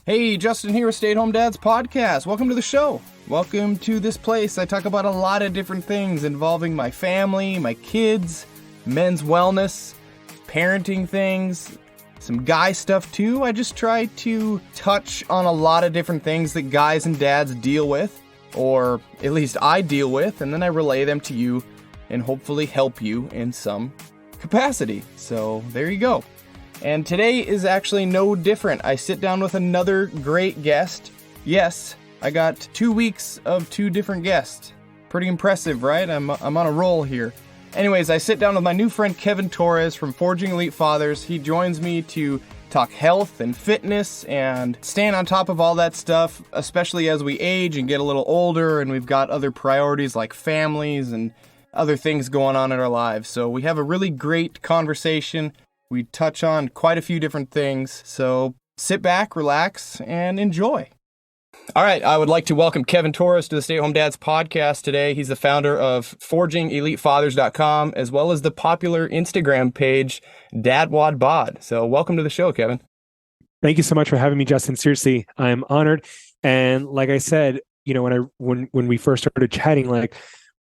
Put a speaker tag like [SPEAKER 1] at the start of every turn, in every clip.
[SPEAKER 1] Hey, Justin here with Stay at Home Dads Podcast. Welcome to the show. Welcome to this place. I talk about a lot of different things involving my family, my kids, men's wellness, parenting things, some guy stuff too. I just try to touch on a lot of different things that guys and dads deal with, or at least I deal with, and then I relay them to you and hopefully help you in some capacity. So there you go. And today is actually no different. I sit down with another great guest. Yes, I got 2 weeks of 2 different guests. Pretty impressive, right? I'm on a roll here. Anyways, I sit down with my new friend Kevin Torres from Forging Elite Fathers. He joins me to talk health and fitness and staying on top of all that stuff, especially as we age and get a little older and we've got other priorities like families and other things going on in our lives. So we have a really great conversation. We touch on quite a few different things, so sit back, relax, and enjoy. All right, I would like to welcome Kevin Torres to the Stay at Home Dads Podcast today. He's the founder of ForgingEliteFathers.com, as well as the popular Instagram page, DadWadBod. So welcome to the show, Kevin.
[SPEAKER 2] Thank you so much for having me, Justin. Seriously, I'm honored. And like I said, you know, when we first started chatting,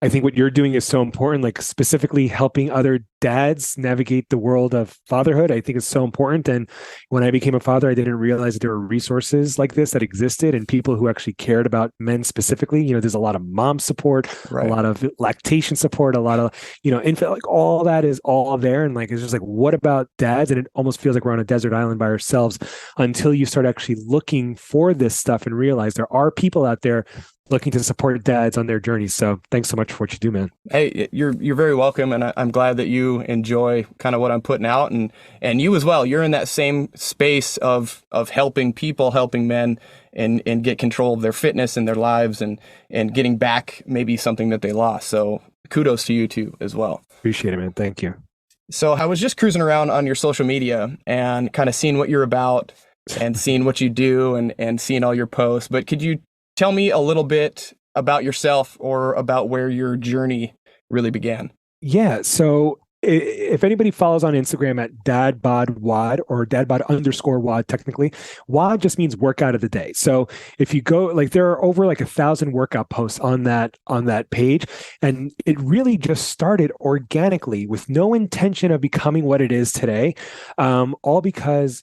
[SPEAKER 2] I think what you're doing is so important, like specifically helping other dads navigate the world of fatherhood. I think it's so important. And when I became a father, I didn't realize that there were resources like this that existed and people who actually cared about men specifically. You know, there's a lot of mom support, right, a lot of lactation support, a lot of, infant, like all that is all there. And it's just like, what about dads? And it almost feels like we're on a desert island by ourselves until you start actually looking for this stuff and realize there are people out there looking to support dads on their journey. So thanks so much for what you do, man. Hey,
[SPEAKER 1] you're very welcome. And I'm glad that you enjoy kind of what I'm putting out and you as well. You're in that same space of helping people, helping men and get control of their fitness and their lives and getting back maybe something that they lost. So kudos to you too, as well.
[SPEAKER 2] Appreciate it, man. Thank you.
[SPEAKER 1] So I was just cruising around on your social media and kind of seeing what you're about and seeing what you do and seeing all your posts, but could you tell me a little bit about yourself or about where your journey really began?
[SPEAKER 2] Yeah. So if anybody follows on Instagram at dadbodwad or dadbod_wad, technically, WAD just means workout of the day. So if you go, there are over 1,000 workout posts on that page. And it really just started organically with no intention of becoming what it is today. All because,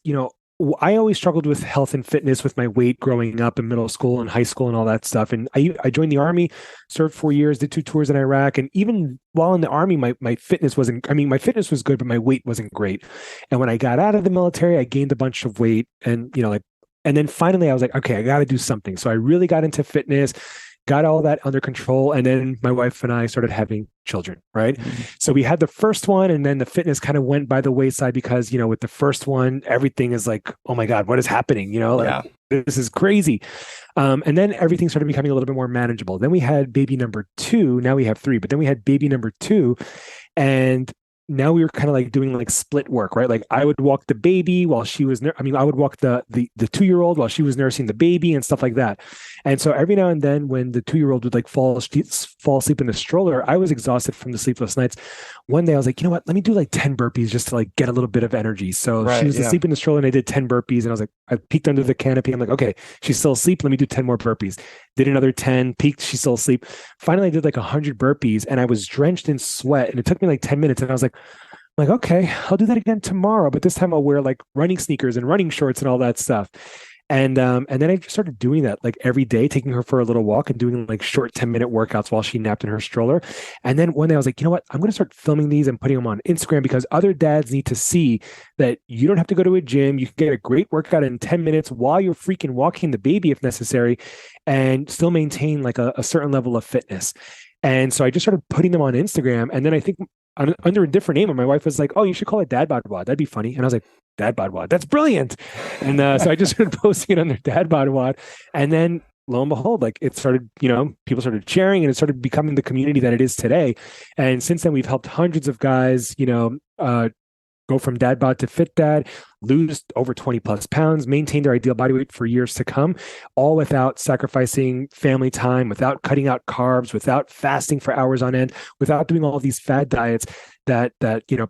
[SPEAKER 2] I always struggled with health and fitness with my weight growing up in middle school and high school and all that stuff. And I joined the Army, served 4 years, did 2 tours in Iraq. And even while in the Army, my fitness my fitness was good, but my weight wasn't great. And when I got out of the military, I gained a bunch of weight and, and then finally I was like, okay, I got to do something. So I really got into fitness, got all that under control. And then my wife and I started having children, right? Mm-hmm. So we had the first one and then the fitness kind of went by the wayside because, with the first one, everything is like, oh my God, what is happening? This is crazy. And then everything started becoming a little bit more manageable. Then we had baby number 2. Now we have 3, but then we had baby number 2 and now we were kind of doing split work, right? I would walk the baby while she was, I would walk the 2-year-old while she was nursing the baby and stuff like that. And so every now and then when the 2-year-old would fall asleep in the stroller, I was exhausted from the sleepless nights. One day I was like, you know what, let me do 10 burpees just to get a little bit of energy. So she was asleep in the stroller and I did 10 burpees and I was like, I peeked under the canopy. I'm like, okay, she's still asleep. Let me do 10 more burpees. Did another 10, peeked, she's still asleep. Finally, I did 100 burpees and I was drenched in sweat and it took me 10 minutes. And I was like, okay, I'll do that again tomorrow, but this time I'll wear running sneakers and running shorts and all that stuff. And then I just started doing that every day, taking her for a little walk and doing short 10-minute workouts while she napped in her stroller. And then one day I was like, you know what? I'm going to start filming these and putting them on Instagram because other dads need to see that you don't have to go to a gym. You can get a great workout in 10 minutes while you're freaking walking the baby if necessary and still maintain a certain level of fitness. And so I just started putting them on Instagram. And then I think under a different name, and my wife was like, oh, you should call it Dad Bod Wad. That'd be funny. And I was like, Dad Bod Wad, that's brilliant. And so I just started posting it under Dad Bod Wad. And then lo and behold, it started, people started sharing and it started becoming the community that it is today. And since then, we've helped hundreds of guys, go from dad bod to fit dad, lose over 20 plus pounds, maintain their ideal body weight for years to come, all without sacrificing family time, without cutting out carbs, without fasting for hours on end, without doing all of these fad diets that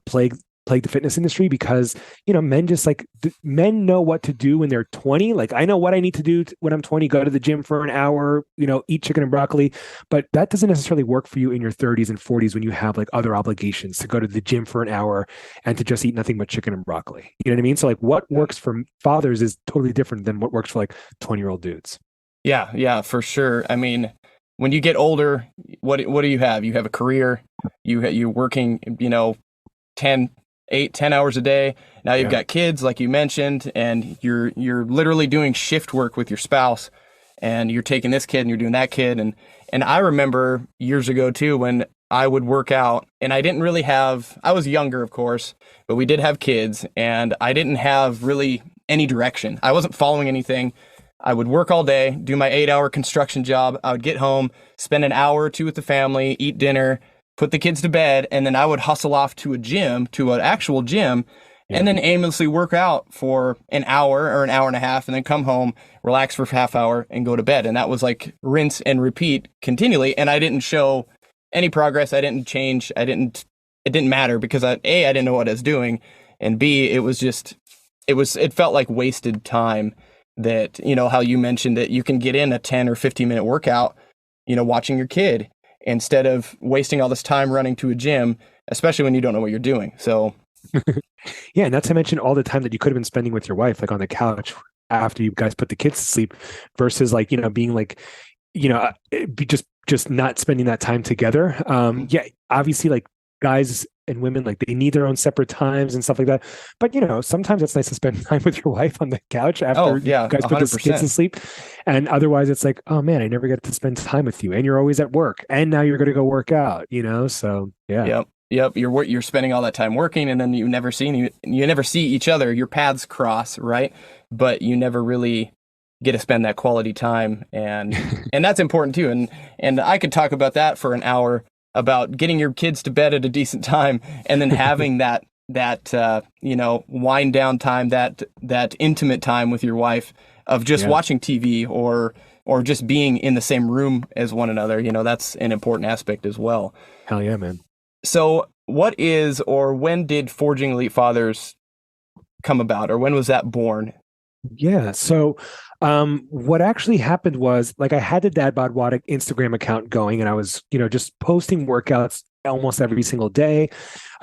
[SPEAKER 2] plague plague the fitness industry because, men just like men know what to do when they're 20. Like I know what I need to do when I'm 20, go to the gym for an hour, eat chicken and broccoli, but that doesn't necessarily work for you in your 30s and 40s when you have like other obligations to go to the gym for an hour and to just eat nothing but chicken and broccoli. You know what I mean? So like what works for fathers is totally different than what works for like 20-year-old dudes.
[SPEAKER 1] Yeah, for sure. I mean, when you get older, what do you have? You have a career, you're working, 10 hours a day. Now you've got kids, like you mentioned, and you're literally doing shift work with your spouse, and you're taking this kid and you're doing that kid. And I remember years ago too, when I would work out, and I was younger, of course, but we did have kids, and I didn't have really any direction. I wasn't following anything. I would work all day, do my 8-hour construction job. I would get home, spend an hour or two with the family, eat dinner, put the kids to bed, and then I would hustle off to an actual gym, and then aimlessly work out for an hour or an hour and a half, and then come home, relax for a half hour, and go to bed. And that was like rinse and repeat continually. And I didn't show any progress. I didn't change. It didn't matter because I didn't know what I was doing, and B, it felt like wasted time. That, how you mentioned that you can get in a 10 or 15-minute workout, watching your kid, instead of wasting all this time running to a gym, especially when you don't know what you're doing. So
[SPEAKER 2] yeah, and not to mention all the time that you could have been spending with your wife, like on the couch after you guys put the kids to sleep, versus like, being like, just not spending that time together. Yeah, obviously like guys and women, like they need their own separate times and stuff like that. But sometimes it's nice to spend time with your wife on the couch after you guys put the kids to sleep. And otherwise it's like, oh man, I never get to spend time with you, and you're always at work, and now you're going to go work out, so yeah.
[SPEAKER 1] Yep. You're spending all that time working, and then you never see each other. Your paths cross, right? But you never really get to spend that quality time, and that's important too. And I could talk about that for an hour, about getting your kids to bed at a decent time, and then having that wind down time, that intimate time with your wife of just watching TV or just being in the same room as one another. That's an important aspect as well.
[SPEAKER 2] Hell yeah, man.
[SPEAKER 1] So what is, or when did Forging Elite Fathers come about, or when was that born?
[SPEAKER 2] Yeah. So what actually happened was, like, I had the Dad Bod Wad Instagram account going, and I was, just posting workouts almost every single day.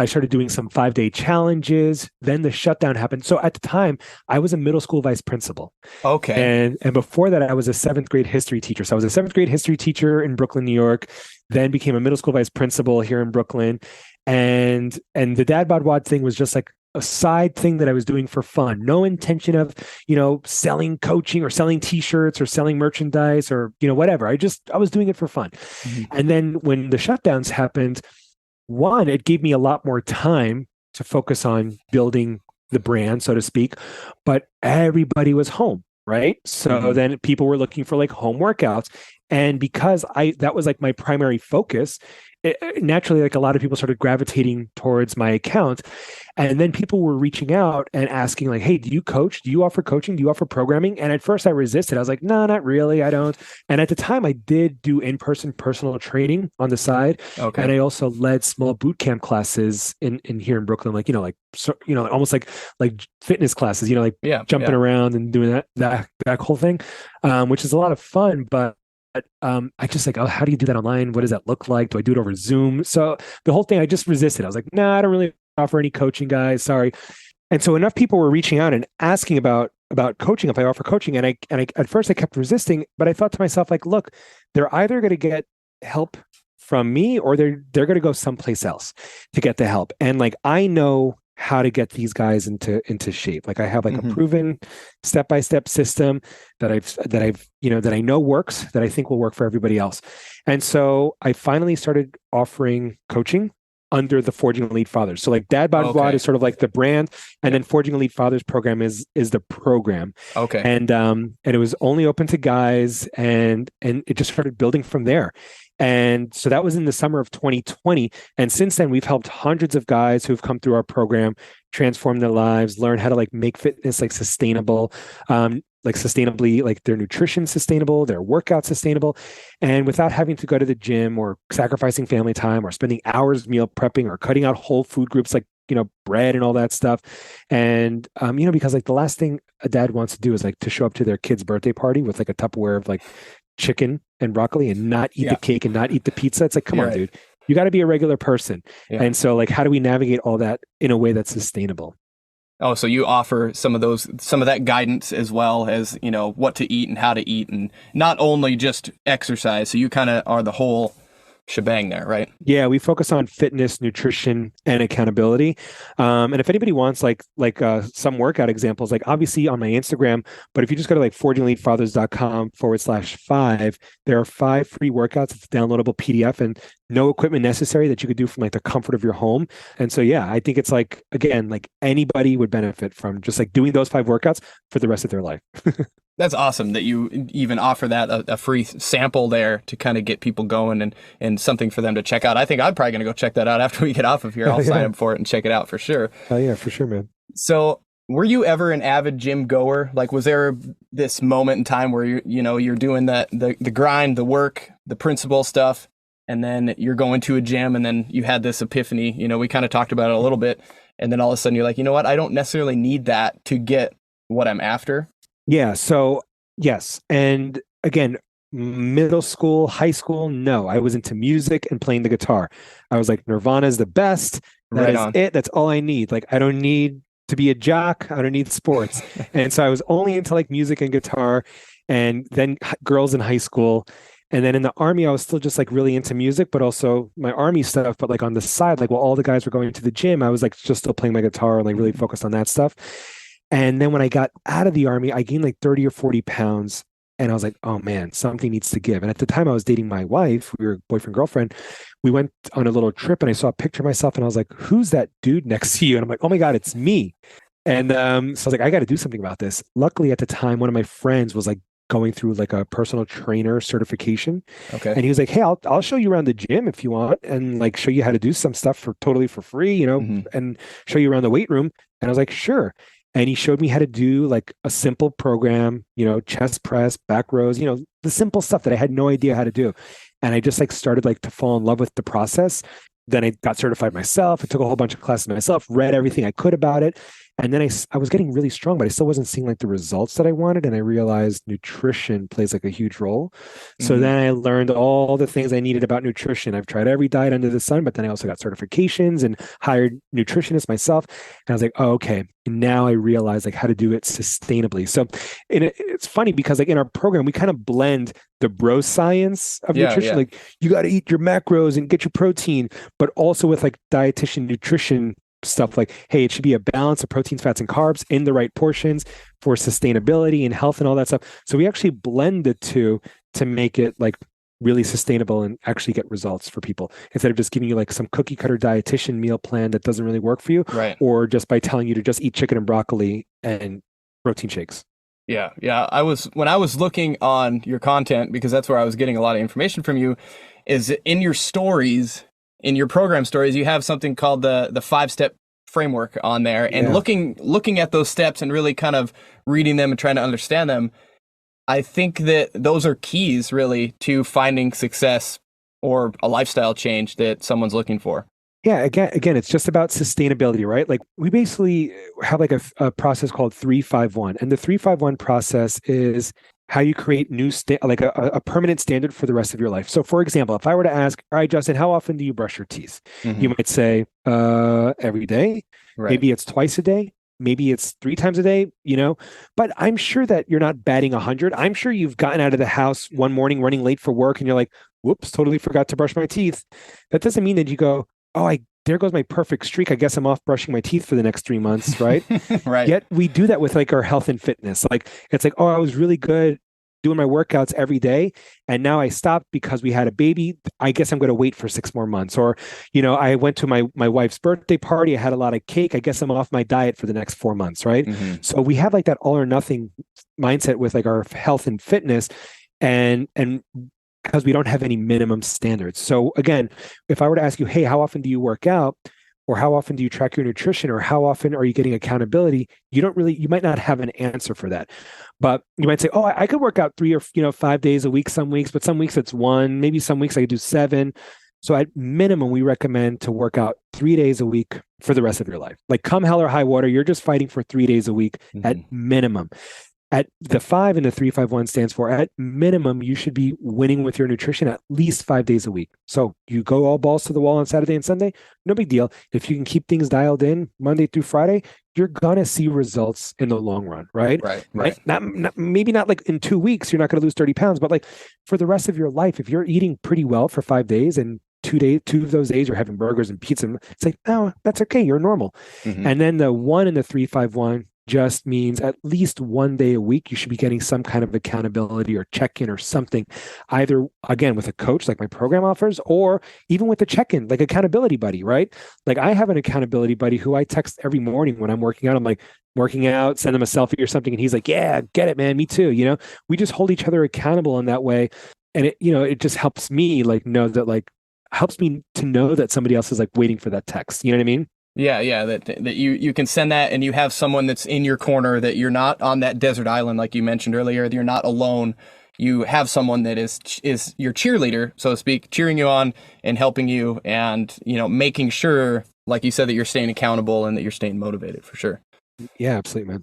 [SPEAKER 2] I started doing some 5-day challenges. Then the shutdown happened. So at the time, I was a middle school vice principal.
[SPEAKER 1] Okay.
[SPEAKER 2] And before that, I was a 7th grade history teacher. So I was a 7th grade history teacher in Brooklyn, New York, then became a middle school vice principal here in Brooklyn. And the Dad Bod Wad thing was just like a side thing that I was doing for fun. No intention of, selling coaching or selling t-shirts or selling merchandise or, whatever. I was doing it for fun. Mm-hmm. And then when the shutdowns happened, one, it gave me a lot more time to focus on building the brand, so to speak, but everybody was home, right? So then people were looking for like home workouts. And because that was like my primary focus, naturally, like a lot of people started gravitating towards my account. And then people were reaching out and asking like, hey, do you coach? Do you offer coaching? Do you offer programming? And at first I resisted. I was like, no, not really. I don't. And at the time I did do in-person personal training on the side. Okay. And I also led small boot camp classes in here in Brooklyn, like, almost like fitness classes, jumping around and doing that whole thing, which is a lot of fun. But I just like, oh, how do you do that online? What does that look like? Do I do it over Zoom? So the whole thing, I just resisted. I was like, no, I don't really offer any coaching, guys. Sorry. And so enough people were reaching out and asking about coaching, if I offer coaching. And I at first I kept resisting, but I thought to myself, like, look, they're either going to get help from me or they're going to go someplace else to get the help. And like, I know how to get these guys into shape. Like I have like a proven step-by-step system that I know works, that I think will work for everybody else. And so I finally started offering coaching under the Forging Elite Fathers. So like Dad Bod Wad is sort of like the brand, and then Forging Elite Fathers program is the program. Okay. And it was only open to guys, and it just started building from there. And so that was in the summer of 2020. And since then, we've helped hundreds of guys who've come through our program transform their lives, learn how to like make fitness like sustainable, like sustainably, like their nutrition sustainable, their workout sustainable, and without having to go to the gym or sacrificing family time or spending hours meal prepping or cutting out whole food groups like bread and all that stuff. And, because like the last thing a dad wants to do is like to show up to their kid's birthday party with like a Tupperware of like chicken and broccoli and not eat the cake and not eat the pizza. It's like, come on, dude, you got to be a regular person. Yeah. And so like, how do we navigate all that in a way that's sustainable?
[SPEAKER 1] Oh, so you offer some of that guidance as well as, what to eat and how to eat, and not only just exercise. So you kind of are the whole shebang there, right?
[SPEAKER 2] Yeah, we focus on fitness, nutrition, and accountability. And if anybody wants like some workout examples, like obviously on my Instagram, but if you just go to like forgeandelitefathers.com/5, there are 5 free workouts. It's a downloadable PDF and no equipment necessary that you could do from like the comfort of your home. And so, yeah, I think it's like, again, like anybody would benefit from just like doing those 5 workouts for the rest of their life.
[SPEAKER 1] That's awesome that you even offer that a free sample there to kind of get people going and something for them to check out. I think I'm probably going to go check that out after we get off of here. I'll sign up for it and check it out for sure.
[SPEAKER 2] Oh yeah, for sure, man.
[SPEAKER 1] So were you ever an avid gym goer? Like, was there this moment in time where you're doing the grind, the work, the principle stuff, and then you're going to a gym and then you had this epiphany? We kind of talked about it a little bit. And then all of a sudden you're like, you know what? I don't necessarily need that to get what I'm after.
[SPEAKER 2] Yeah. So yes. And again, middle school, high school, no, I was into music and playing the guitar. I was like, Nirvana's the best. That is it. That's all I need. Like, I don't need to be a jock. I don't need sports. And so I was only into like music and guitar, and then girls in high school. And then in the Army, I was still just like really into music, but also my Army stuff. But like on the side, like while all the guys were going to the gym, I was like just still playing my guitar and like really focused on that stuff. And then when I got out of the Army, I gained like 30 or 40 pounds. And I was like, oh man, something needs to give. And at the time I was dating my wife, we were boyfriend, girlfriend. We went on a little trip and I saw a picture of myself and I was like, who's that dude next to you? And I'm like, oh my God, it's me. And so I was like, I got to do something about this. Luckily at the time, one of my friends was like going through like a personal trainer certification.
[SPEAKER 1] Okay.
[SPEAKER 2] And he was like, hey, I'll show you around the gym if you want, and like show you how to do some stuff totally for free, and show you around the weight room. And I was like, sure. And he showed me how to do like a simple program, chest press, back rows, the simple stuff that I had no idea how to do. And I just like started like to fall in love with the process. Then I got certified myself. I took a whole bunch of classes myself, read everything I could about it. And then I was getting really strong, but I still wasn't seeing like the results that I wanted. And I realized nutrition plays like a huge role. So then I learned all the things I needed about nutrition. I've tried every diet under the sun, but then I also got certifications and hired nutritionists myself. And I was like, oh, okay. And now I realize like how to do it sustainably. So it's funny because like in our program, we kind of blend the bro science of nutrition. Like you got to eat your macros and get your protein, but also with like dietitian nutrition stuff like, hey, it should be a balance of proteins, fats, and carbs in the right portions for sustainability and health and all that stuff. So we actually blend the two to make it like really sustainable and actually get results for people, instead of just giving you like some cookie cutter dietitian meal plan that doesn't really work for you,
[SPEAKER 1] right?
[SPEAKER 2] Or just by telling you to just eat chicken and broccoli and protein shakes.
[SPEAKER 1] Yeah. When I was looking on your content, because that's where I was getting a lot of information from you, is in your stories, in your program stories, you have something called the 5-step framework on there, and looking at those steps and really kind of reading them and trying to understand them. I think that those are keys really to finding success or a lifestyle change that someone's looking for.
[SPEAKER 2] Yeah, again, it's just about sustainability, right? Like we basically have like a process called 3-5-1, and the 3-5-1 process is how you create a permanent standard for the rest of your life. So, for example, if I were to ask, all right, Justin, how often do you brush your teeth? You might say, every day. Right. Maybe it's twice a day. Maybe it's 3 times a day, but I'm sure that you're not batting 100. I'm sure you've gotten out of the house one morning running late for work and you're like, whoops, totally forgot to brush my teeth. That doesn't mean that you go, oh, there goes my perfect streak. I guess I'm off brushing my teeth for the next 3 months, right?
[SPEAKER 1] Right.
[SPEAKER 2] Yet we do that with like our health and fitness. Like it's like, oh, I was really good doing my workouts every day, and now I stopped because we had a baby. I guess I'm going to wait for 6 more months. Or, I went to my wife's birthday party. I had a lot of cake. I guess I'm off my diet for the next 4 months, right? So we have like that all or nothing mindset with like our health and fitness, and because we don't have any minimum standards. So again, if I were to ask you, hey, how often do you work out? Or how often do you track your nutrition? Or how often are you getting accountability? You might not have an answer for that. But you might say, oh, I could work out 3 or 5 days a week some weeks, but some weeks it's 1, maybe some weeks I could do 7. So at minimum, we recommend to work out 3 days a week for the rest of your life. Like come hell or high water, you're just fighting for 3 days a week at minimum. At the 5 in the 3-5-1 stands for at minimum, you should be winning with your nutrition at least 5 days a week. So you go all balls to the wall on Saturday and Sunday, no big deal. If you can keep things dialed in Monday through Friday, you're gonna see results in the long run, right?
[SPEAKER 1] Right.
[SPEAKER 2] Maybe not like in 2 weeks, you're not gonna lose 30 pounds, but like for the rest of your life, if you're eating pretty well for 5 days and 2 of those days you're having burgers and pizza, it's like, oh, that's okay, you're normal. And then the 1 in the 3-5-1 just means at least 1 day a week, you should be getting some kind of accountability or check-in or something, either again with a coach like my program offers, or even with a check-in, like accountability buddy, right? Like I have an accountability buddy who I text every morning when I'm working out. I'm like, working out, send him a selfie or something. And he's like, yeah, get it, man. Me too. We just hold each other accountable in that way. And it just helps me helps me to know that somebody else is like waiting for that text. You know what I mean?
[SPEAKER 1] Yeah, that you can send that, and you have someone that's in your corner, that you're not on that desert island like you mentioned earlier, that you're not alone. You have someone that is your cheerleader, so to speak, cheering you on and helping you, and making sure, like you said, that you're staying accountable and that you're staying motivated for sure.
[SPEAKER 2] Yeah, absolutely, man.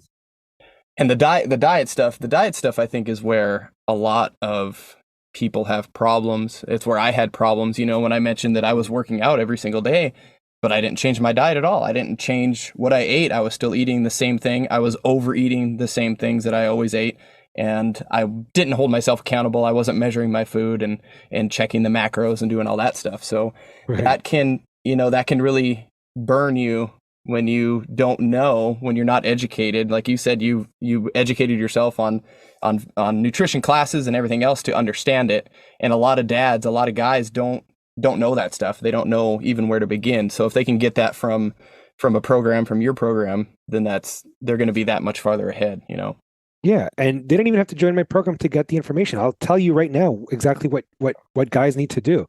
[SPEAKER 1] And the diet stuff I think is where a lot of people have problems. It's where I had problems, when I mentioned that I was working out every single day, but I didn't change my diet at all. I didn't change what I ate. I was still eating the same thing. I was overeating the same things that I always ate. And I didn't hold myself accountable. I wasn't measuring my food and checking the macros and doing all that stuff. So that can really burn you when you don't know, when you're not educated. Like you said, you educated yourself on nutrition classes and everything else to understand it. And a lot of guys don't know that stuff. They don't know even where to begin. So if they can get that from a program, from your program, then they're going to be that much farther ahead,
[SPEAKER 2] Yeah, and they don't even have to join my program to get the information. I'll tell you right now exactly what guys need to do.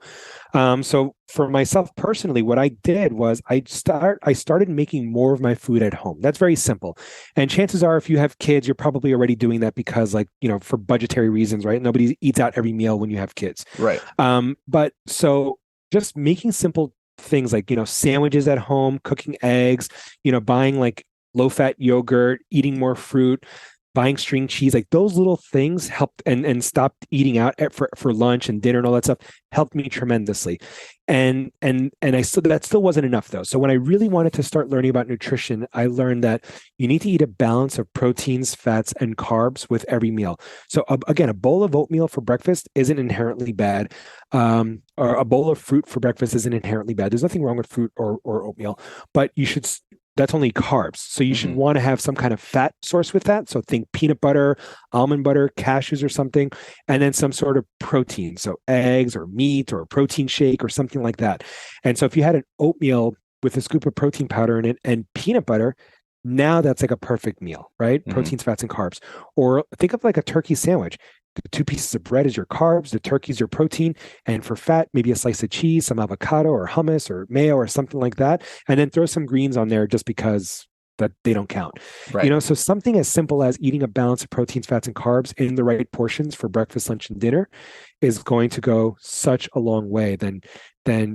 [SPEAKER 2] So for myself personally, what I did was I started making more of my food at home. That's very simple. And chances are, if you have kids, you're probably already doing that because, for budgetary reasons, right? Nobody eats out every meal when you have kids.
[SPEAKER 1] Right.
[SPEAKER 2] But so just making simple things like, sandwiches at home, cooking eggs, buying like low-fat yogurt, eating more fruit, buying string cheese, like those little things helped, and stopped eating out for lunch and dinner and all that stuff helped me tremendously. And that still wasn't enough though. So when I really wanted to start learning about nutrition, I learned that you need to eat a balance of proteins, fats, and carbs with every meal. So again, a bowl of oatmeal for breakfast isn't inherently bad. Or a bowl of fruit for breakfast isn't inherently bad. There's nothing wrong with fruit or oatmeal, but that's only carbs. So you should want to have some kind of fat source with that. So think peanut butter, almond butter, cashews or something, and then some sort of protein. So eggs or meat or a protein shake or something like that. And so if you had an oatmeal with a scoop of protein powder in it and peanut butter, now that's like a perfect meal, right? Proteins, fats, and carbs. Or think of like a turkey sandwich. The 2 pieces of bread is your carbs, the turkey is your protein, and for fat, maybe a slice of cheese, some avocado or hummus or mayo or something like that, and then throw some greens on there just because that they don't count.
[SPEAKER 1] Right.
[SPEAKER 2] So something as simple as eating a balance of proteins, fats, and carbs in the right portions for breakfast, lunch, and dinner is going to go such a long way than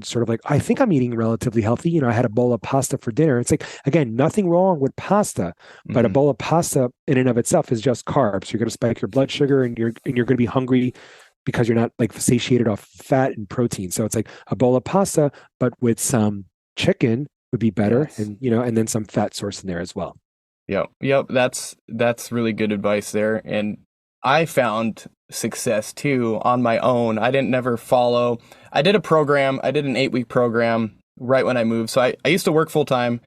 [SPEAKER 2] sort of like, I think I'm eating relatively healthy. I had a bowl of pasta for dinner. It's like, again, nothing wrong with pasta, but a bowl of pasta in and of itself is just carbs. You're going to spike your blood sugar and you're going to be hungry because you're not like satiated off fat and protein. So it's like a bowl of pasta, but with some chicken would be better. Yes. And then some fat source in there as well.
[SPEAKER 1] Yep. That's really good advice there. And I found success too on my own. I didn't never follow. I did a program. I did an 8-week program right when I moved. So I used to work full time.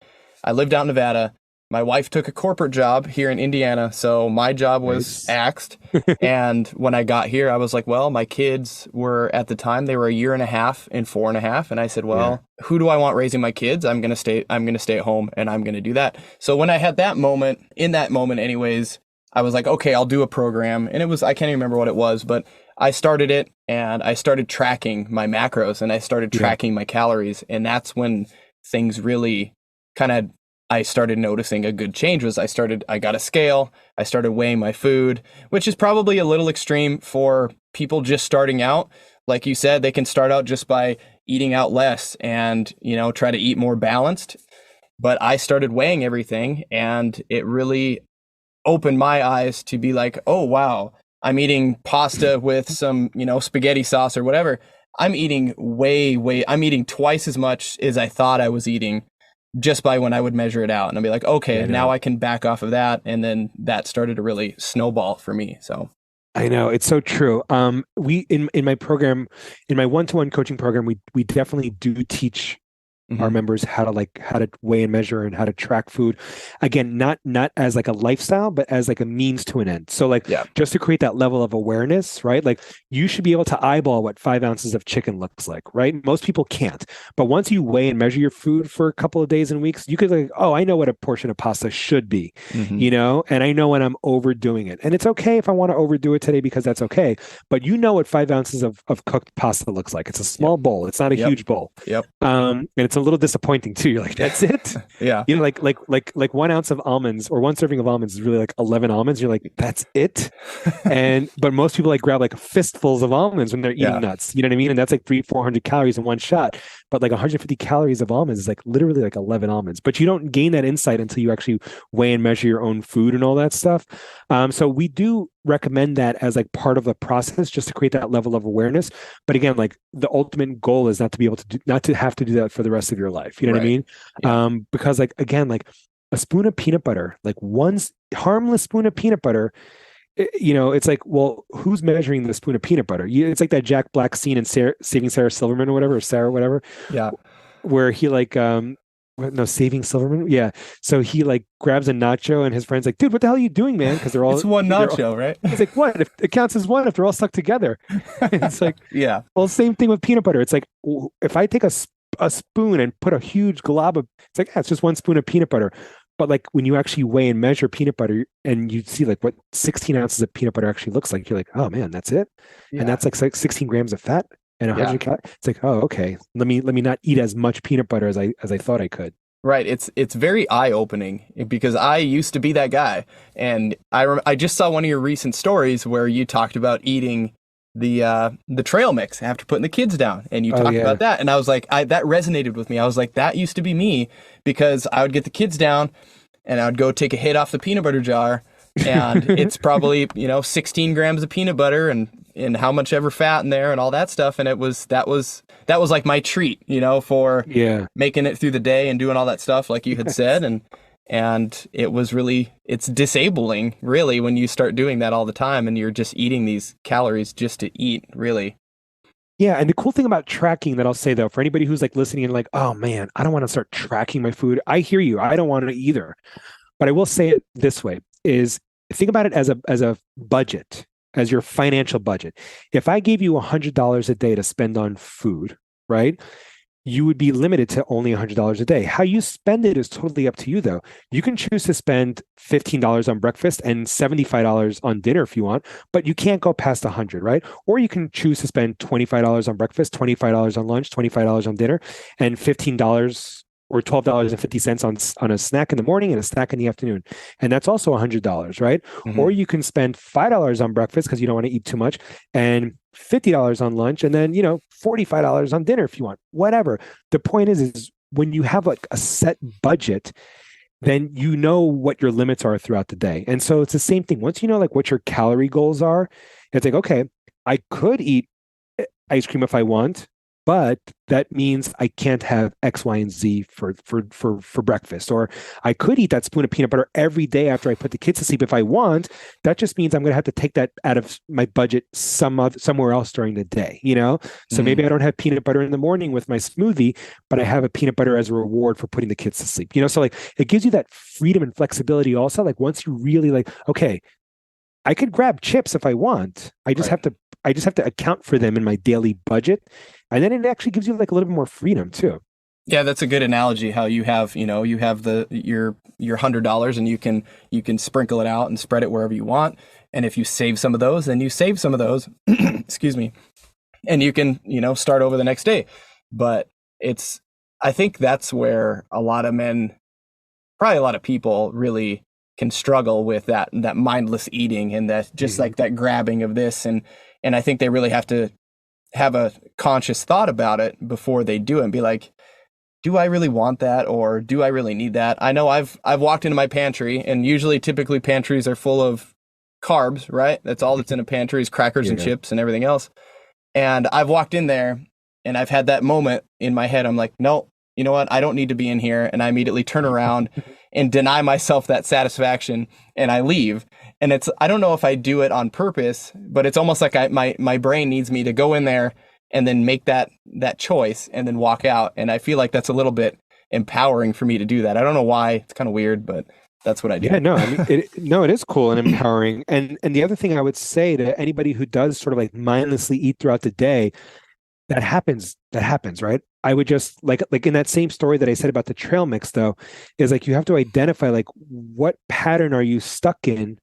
[SPEAKER 1] I lived out in Nevada. My wife took a corporate job here in Indiana. So my job was axed. And when I got here, I was like, well, my kids were at the time, they were 1.5 years and 4.5. And I said, well, who do I want raising my kids? I'm going to stay at home and I'm going to do that. So when I had in that moment anyways, I was like, okay, I'll do a program. And I can't even remember what it was, but I started it and I started tracking my macros and I started tracking my calories. And that's when things really I started noticing a good change. I got a scale. I started weighing my food, which is probably a little extreme for people just starting out. Like you said, they can start out just by eating out less and, try to eat more balanced. But I started weighing everything, and it really opened my eyes to be like, oh, wow, I'm eating pasta with some, spaghetti sauce or whatever. I'm eating I'm eating twice as much as I thought I was eating just by when I would measure it out. And I'd be like, okay, now I can back off of that. And then that started to really snowball for me. So
[SPEAKER 2] I know, it's so true. We in my program, in my one-to-one coaching program, we definitely do teach our members how to weigh and measure and how to track food. Again, not as like a lifestyle, but as like a means to an end. So just to create that level of awareness, right? Like you should be able to eyeball what 5 ounces of chicken looks like, right? Most people can't. But once you weigh and measure your food for a couple of days and weeks, you could like, oh, I know what a portion of pasta should be, and I know when I'm overdoing it. And it's okay if I want to overdo it today, because that's okay. But you know what 5 ounces of cooked pasta looks like. It's a small bowl. It's not a huge bowl. And it's a little disappointing too. You're like, that's it. Like 1 ounce of almonds or one serving of almonds is really like 11 almonds. You're like, that's it. But most people like grab like fistfuls of almonds when they're eating nuts. You know what I mean? And that's like 300-400 calories in one shot. But like 150 calories of almonds is like literally like 11 almonds. But you don't gain that insight until you actually weigh and measure your own food and all that stuff. So we do recommend that as like part of the process, just to create that level of awareness. But again, like the ultimate goal is not to have to do that for the rest of your life. You know what I mean? Because like, again, like a spoon of peanut butter, like one harmless spoon of peanut butter, it's like, well, who's measuring the spoon of peanut butter? It's like that Jack Black scene in Saving Sarah Silverman or whatever, or Sarah, whatever. Yeah. Where he like, Saving Silverman. Yeah. So he like grabs a nacho and his friend's like, dude, what the hell are you doing, man? Because they're all,
[SPEAKER 1] it's one nacho, right?
[SPEAKER 2] He's like, what? If it counts as one if they're all stuck together. It's like, well, same thing with peanut butter. It's like, if I take a spoon and put a huge glob of, it's like, it's just one spoon of peanut butter. But like when you actually weigh and measure peanut butter and you see like what 16 ounces of peanut butter actually looks like, you're like, oh man, that's it. And that's like 16 grams of fat and 100 calories. It's like, oh, okay. Let me not eat as much peanut butter as I thought I could.
[SPEAKER 1] Right. It's very eye-opening, because I used to be that guy. And I just saw one of your recent stories where you talked about eating the trail mix after putting the kids down, and you talked about that. And I was like, that resonated with me. I was like, that used to be me, because I would get the kids down and I would go take a hit off the peanut butter jar, and it's probably, 16 grams of peanut butter and how much ever fat in there and all that stuff. And that was like my treat, for making it through the day and doing all that stuff, like you had said. And it's disabling, really, when you start doing that all the time and you're just eating these calories just to eat, really.
[SPEAKER 2] Yeah. And the cool thing about tracking that I'll say, though, for anybody who's like listening and like, oh man, I don't want to start tracking my food. I hear you. I don't want to either. But I will say it this way, is think about it as a budget, as your financial budget. If I gave you $100 a day to spend on food, right? You would be limited to only $100 a day. How you spend it is totally up to you, though. You can choose to spend $15 on breakfast and $75 on dinner if you want, but you can't go past $100, right? Or you can choose to spend $25 on breakfast, $25 on lunch, $25 on dinner, and $15 or $12.50 on a snack in the morning and a snack in the afternoon. And that's also $100, right? Or you can spend $5 on breakfast because you don't want to eat too much, and $50 on lunch, and then, $45 on dinner if you want, whatever. The point is when you have like a set budget, then you know what your limits are throughout the day. And so it's the same thing. Once you know like what your calorie goals are, it's like, okay, I could eat ice cream if I want, but that means I can't have X, Y, and Z for breakfast. Or I could eat that spoon of peanut butter every day after I put the kids to sleep if I want. That just means I'm going to have to take that out of my budget somewhere else during the day, So maybe I don't have peanut butter in the morning with my smoothie, but I have a peanut butter as a reward for putting the kids to sleep, So like it gives you that freedom and flexibility also. Like once you really like, okay, I could grab chips if I want. I just have to account for them in my daily budget. And then it actually gives you like a little bit more freedom too.
[SPEAKER 1] Yeah, that's a good analogy. How you have, you have your $100 and you can sprinkle it out and spread it wherever you want. And if you save some of those, then you save some of those, excuse me, and you can, start over the next day. But I think that's where a lot of men, probably a lot of people really can struggle with that mindless eating and that just like that grabbing of this. And I think they really have to have a conscious thought about it before they do it and be like, do I really want that, or do I really need that? I know I've walked into my pantry, and typically pantries are full of carbs, right? That's all that's in a pantry is crackers and chips and everything else. And I've walked in there and I've had that moment in my head. I'm like, no, you know what? I don't need to be in here. And I immediately turn around and deny myself that satisfaction, and I leave. And I don't know if I do it on purpose, but it's almost like my brain needs me to go in there and then make that choice and then walk out. And I feel like that's a little bit empowering for me to do that. I don't know why. It's kind of weird, but that's what I do.
[SPEAKER 2] Yeah, no, I mean, it is cool and empowering. And the other thing I would say to anybody who does sort of like mindlessly eat throughout the day, that happens, right? I would just like in that same story that I said about the trail mix, though, is like you have to identify like what pattern are you stuck in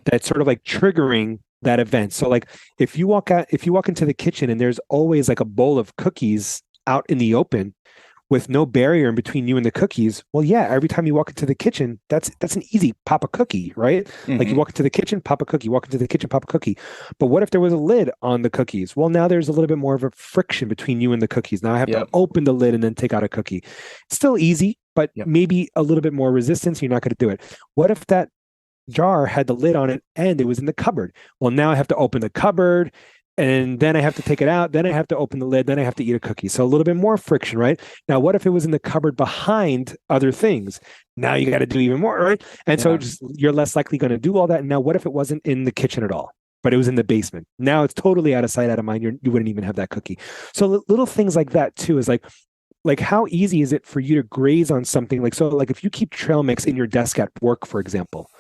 [SPEAKER 2] that's sort of like triggering that event. So like if you walk into the kitchen and there's always like a bowl of cookies out in the open with no barrier in between you and the cookies, well, yeah, every time you walk into the kitchen, that's an easy pop a cookie, right? Like you walk into the kitchen, pop a cookie, walk into the kitchen, pop a cookie. But what if there was a lid on the cookies? Well, now there's a little bit more of a friction between you and the cookies. Now I have to open the lid and then take out a cookie. It's still easy, but maybe a little bit more resistance. You're not going to do it. What if that jar had the lid on it and it was in the cupboard? Well, now I have to open the cupboard, and then I have to take it out. Then I have to open the lid. Then I have to eat a cookie. So a little bit more friction, right? Now, what if it was in the cupboard behind other things? Now you got to do even more, right? And so you're less likely going to do all that. And now what if it wasn't in the kitchen at all, but it was in the basement? Now it's totally out of sight, out of mind. You wouldn't even have that cookie. So little things like that too is like how easy is it for you to graze on something like if you keep trail mix in your desk at work, for example,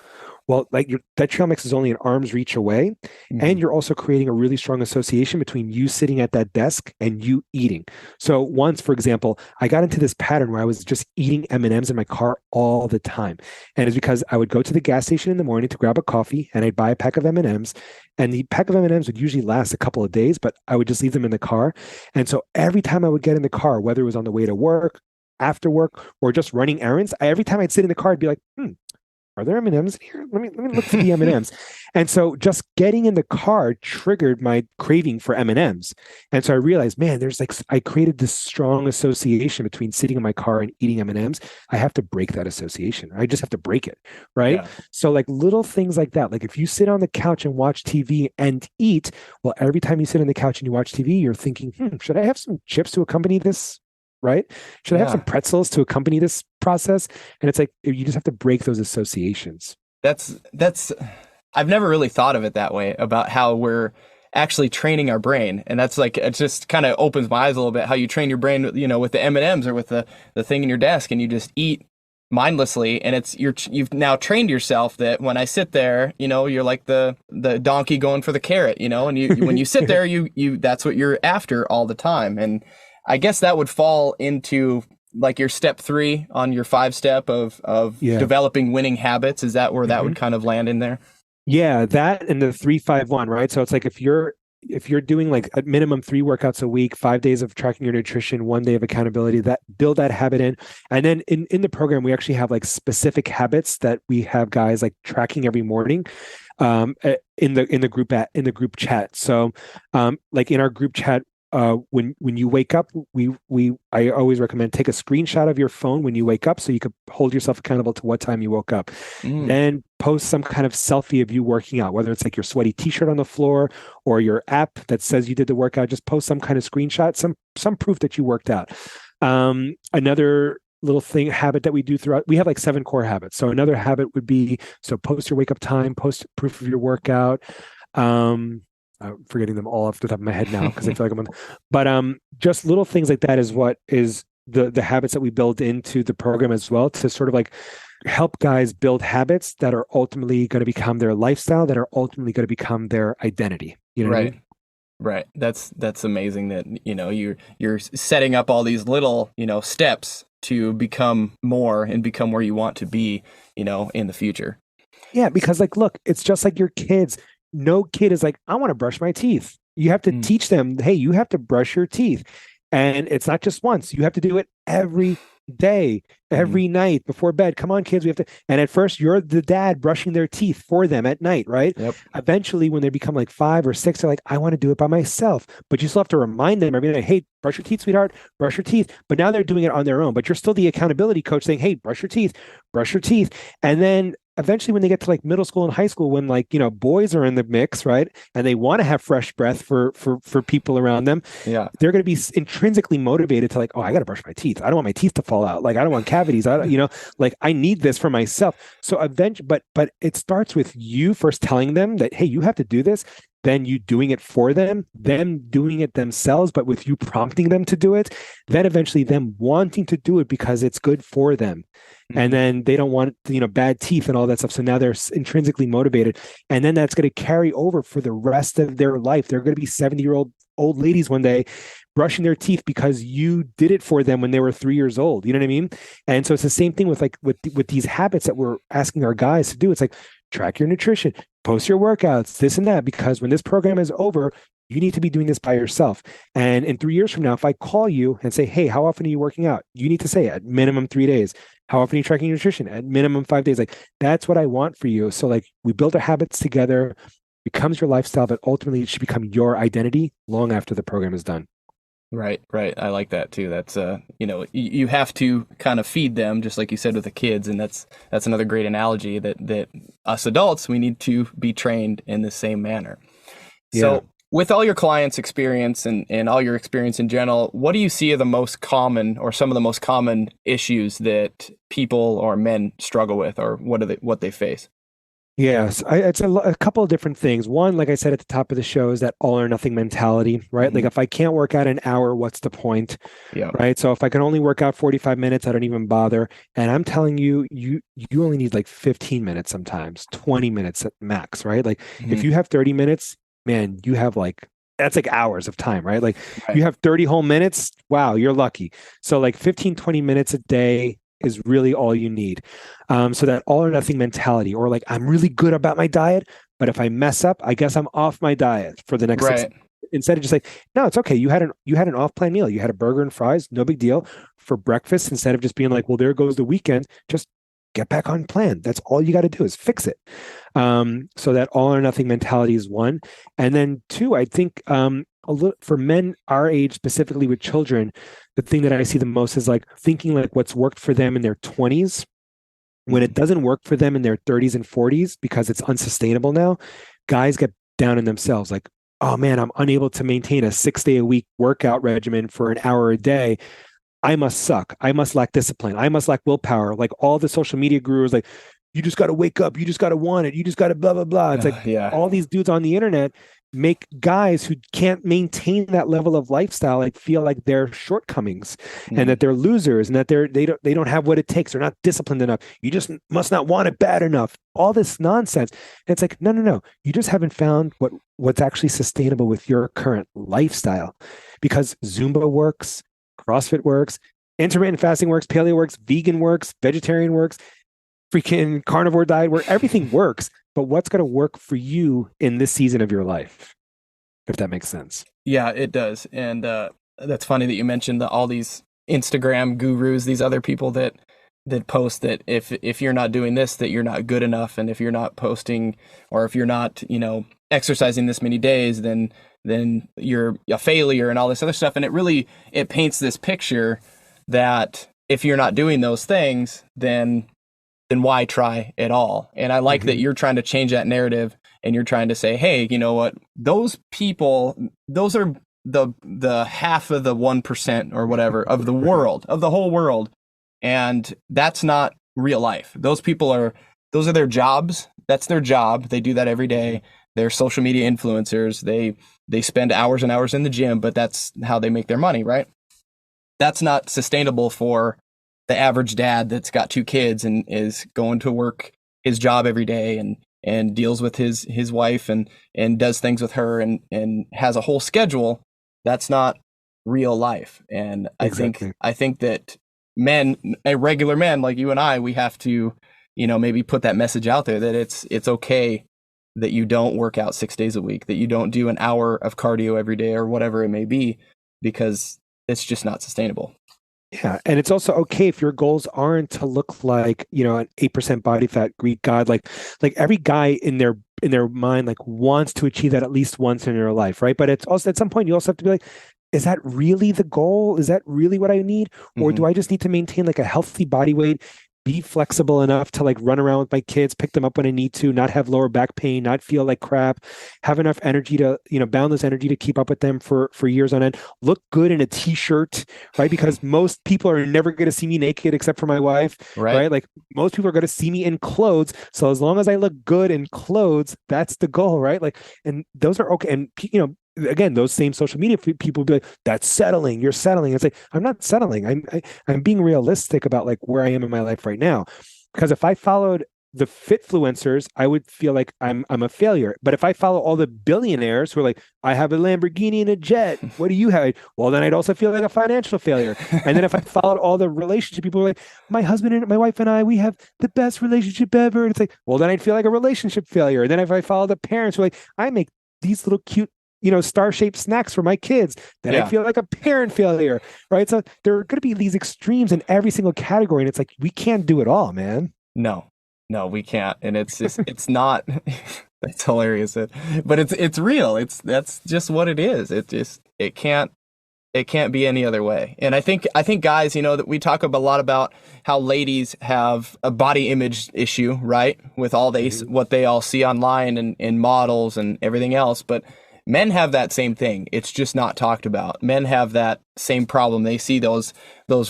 [SPEAKER 2] well, like that trail mix is only an arm's reach away, and you're also creating a really strong association between you sitting at that desk and you eating. So once, for example, I got into this pattern where I was just eating M&Ms in my car all the time, and it's because I would go to the gas station in the morning to grab a coffee, and I'd buy a pack of M&Ms, and the pack of M&Ms would usually last a couple of days, but I would just leave them in the car. And so every time I would get in the car, whether it was on the way to work, after work, or just running errands, every time I'd sit in the car, I'd be like, are there M&Ms in here? Let me look for the M&Ms. And so just getting in the car triggered my craving for M&Ms. And so I realized, man, I created this strong association between sitting in my car and eating M&Ms. I have to break that association. I just have to break it, right? Yeah. So like little things like that. Like if you sit on the couch and watch TV and eat, well, every time you sit on the couch and you watch TV, you're thinking, should I have some chips to accompany this? Right? Should I have some pretzels to accompany this process? And it's like, you just have to break those associations.
[SPEAKER 1] I've never really thought of it that way, about how we're actually training our brain. And that's like, it just kind of opens my eyes a little bit, how you train your brain, with the M&Ms or with the thing in your desk, and you just eat mindlessly. And you've now trained yourself that when I sit there, you're like the donkey going for the carrot, and when you sit there, you that's what you're after all the time. And I guess that would fall into like your step 3 on your 5-step of developing winning habits. Is that where that would kind of land in there?
[SPEAKER 2] Yeah, that and the 3-5-1, right? So it's like if you're doing like at minimum 3 workouts a week, 5 days of tracking your nutrition, 1 day of accountability, that build that habit in. And then in the program, we actually have like specific habits that we have guys like tracking every morning in the group chat. So like in our group chat, when you wake up, I always recommend take a screenshot of your phone when you wake up so you could hold yourself accountable to what time you woke up. Then post some kind of selfie of you working out, whether it's like your sweaty t-shirt on the floor or your app that says you did the workout. Just post some kind of screenshot, some proof that you worked out. Another little habit that we do throughout, we have like 7 core habits. So another habit would be, so post your wake up time, post proof of your workout. I'm forgetting them all off the top of my head now because I feel like I'm on. But just little things like that is what is the habits that we build into the program as well, to sort of like help guys build habits that are ultimately going to become their lifestyle, that are ultimately going to become their identity. You know what I mean?
[SPEAKER 1] Right. That's amazing that you're setting up all these little steps to become more and become where you want to be in the future.
[SPEAKER 2] Yeah, because like look, it's just like your kids. No kid is like, I want to brush my teeth. You have to teach them, hey, you have to brush your teeth. And it's not just once. You have to do it every day,
[SPEAKER 1] Mhm.
[SPEAKER 2] every night before bed. Come on, kids, we have to. And at first, you're the dad brushing their teeth for them at night, right?
[SPEAKER 1] Yep.
[SPEAKER 2] Eventually, when they become like 5 or 6, they're like, I want to do it by myself. But you still have to remind them every night, hey, brush your teeth, sweetheart, brush your teeth. But now they're doing it on their own. But you're still the accountability coach saying, hey, brush your teeth, brush your teeth. And then eventually when they get to like middle school and high school, when like, boys are in the mix, right, and they want to have fresh breath for people around them,
[SPEAKER 1] Yeah.
[SPEAKER 2] they're going to be intrinsically motivated to like, oh, I got to brush my teeth. I don't want my teeth to fall out. Like I don't want cavities. I don't, like I need this for myself. So eventually, but it starts with you first telling them that, hey, you have to do this, then you doing it for them doing it themselves, but with you prompting them to do it, then eventually them wanting to do it because it's good for them. And
[SPEAKER 1] Mhm.
[SPEAKER 2] then they don't want, bad teeth and all that stuff. So now they're intrinsically motivated. And then that's going to carry over for the rest of their life. They're going to be 70-year-old old ladies one day brushing their teeth because you did it for them when they were 3 years old. You know what I mean? And so it's the same thing with like with these habits that we're asking our guys to do. It's like track your nutrition, post your workouts, this and that, because when this program is over, you need to be doing this by yourself. And in 3 years from now, if I call you and say, hey, how often are you working out? You need to say at minimum 3 days. How often are you tracking your nutrition? At minimum 5 days. Like that's what I want for you. So like we build our habits together, becomes your lifestyle, but ultimately it should become your identity long after the program is done.
[SPEAKER 1] Right, right. I like that too. That's you have to kind of feed them, just like you said with the kids, and that's another great analogy that us adults, we need to be trained in the same manner.
[SPEAKER 2] Yeah.
[SPEAKER 1] So, with all your clients' experience and all your experience in general, what do you see are the most common or some of the most common issues that people or men struggle with, or what they face?
[SPEAKER 2] Yes, it's a couple of different things. One, like I said at the top of the show, is that all or nothing mentality, right? Like
[SPEAKER 1] Hmm.
[SPEAKER 2] if I can't work out an hour, what's the point,
[SPEAKER 1] Yeah.
[SPEAKER 2] right? So if I can only work out 45 minutes, I don't even bother. And I'm telling you, you only need like 15 minutes sometimes, 20 minutes at max, right? Like if
[SPEAKER 1] Hmm.
[SPEAKER 2] you have 30 minutes, man, you have like that's like hours of time, right? Like
[SPEAKER 1] Right.
[SPEAKER 2] you have 30 whole minutes, wow, you're lucky. So like 15, 20 minutes a day is really all you need. So that all or nothing mentality, or like I'm really good about my diet, but if I mess up, I guess I'm off my diet for the next 6
[SPEAKER 1] Right.
[SPEAKER 2] months. Instead of just like, no, it's okay. You had an off-plan meal. You had a burger and fries, no big deal for breakfast. Instead of just being like, well, there goes the weekend. Just get back on plan. That's all you got to do is fix it. So that all or nothing mentality is one, and then two, I think a little for men our age, specifically with children, the thing that I see the most is like thinking like what's worked for them in their 20s when it
[SPEAKER 1] Hmm.
[SPEAKER 2] doesn't work for them in their 30s and 40s because it's unsustainable now. Guys get down in themselves like, oh man, I'm unable to maintain a 6 day a week workout regimen for an hour a day. I must suck. I must lack discipline. I must lack willpower. Like all the social media gurus, like, you just got to wake up. You just got to want it. You just got to blah, blah, blah. It's like
[SPEAKER 1] Yeah.
[SPEAKER 2] all these dudes on the internet make guys who can't maintain that level of lifestyle like feel like they're shortcomings and
[SPEAKER 1] Hmm.
[SPEAKER 2] that they're losers and that they don't have what it takes. They're not disciplined enough. You just must not want it bad enough. All this nonsense. And it's like, no, no, no. You just haven't found what's actually sustainable with your current lifestyle because Zumba works, CrossFit works, intermittent fasting works, paleo works, vegan works, vegetarian works, freaking carnivore diet works. Everything works, but what's going to work for you in this season of your life, if that makes sense?
[SPEAKER 1] Yeah, it does. And that's funny that you mentioned all these Instagram gurus, these other people that post that if you're not doing this, that you're not good enough, and if you're not posting or if you're not, exercising this many days, then you're a failure and all this other stuff. And it paints this picture that if you're not doing those things, then why try at all? And I like that
[SPEAKER 2] Mm-hmm.
[SPEAKER 1] you're trying to change that narrative and you're trying to say, hey, you know what? Those people, those are the half of the 1% or whatever of the world, of the whole world. And that's not real life. Those are their jobs. That's their job. They do that every day. They're social media influencers. They spend hours and hours in the gym, but that's how they make their money, right? That's not sustainable for the average dad that's got two kids and is going to work his job every day and deals with his wife and does things with her and has a whole schedule. That's not real life. And
[SPEAKER 2] Exactly.
[SPEAKER 1] I think that regular men like you and I, we have to, maybe put that message out there that it's okay that you don't work out 6 days a week, that you don't do an hour of cardio every day or whatever it may be, because it's just not sustainable.
[SPEAKER 2] Yeah, and it's also okay if your goals aren't to look like, an 8% body fat Greek god. Like every guy in their mind like wants to achieve that at least once in their life, right? But it's also at some point you also have to be like, is that really the goal? Is that really what I need? Or
[SPEAKER 1] Hmm.
[SPEAKER 2] do I just need to maintain like a healthy body weight, be flexible enough to like run around with my kids, pick them up when I need to, not have lower back pain, not feel like crap, have enough energy to, boundless energy to keep up with them for years on end, look good in a t-shirt, right? Because most people are never going to see me naked except for my wife,
[SPEAKER 1] Right.
[SPEAKER 2] right? Like most people are going to see me in clothes. So as long as I look good in clothes, that's the goal, right? Like, and those are okay. And, again, those same social media people will be like, that's settling. You're settling. It's like, I'm not settling. I'm being realistic about like where I am in my life right now. Because if I followed the fitfluencers, I would feel like I'm a failure. But if I follow all the billionaires who are like, I have a Lamborghini and a jet, what do you have? Well, then I'd also feel like a financial failure. And then if I followed all the relationship people who are like, my husband and my wife and I, we have the best relationship ever. And it's like, well, then I'd feel like a relationship failure. And then if I follow the parents who are like, I make these little cute star-shaped snacks for my kids, then I'd
[SPEAKER 1] Yeah.
[SPEAKER 2] feel like a parent failure, right? So there are going to be these extremes in every single category, and it's like we can't do it all, man.
[SPEAKER 1] No, no, we can't. And it's just, it's not, that's hilarious. But it's real. That's just what it is. It can't be any other way. And I think guys, that we talk a lot about how ladies have a body image issue, right? With all
[SPEAKER 2] Mhm.
[SPEAKER 1] what they all see online and models and everything else. But men have that same thing. It's just not talked about. Men have that same problem. They see those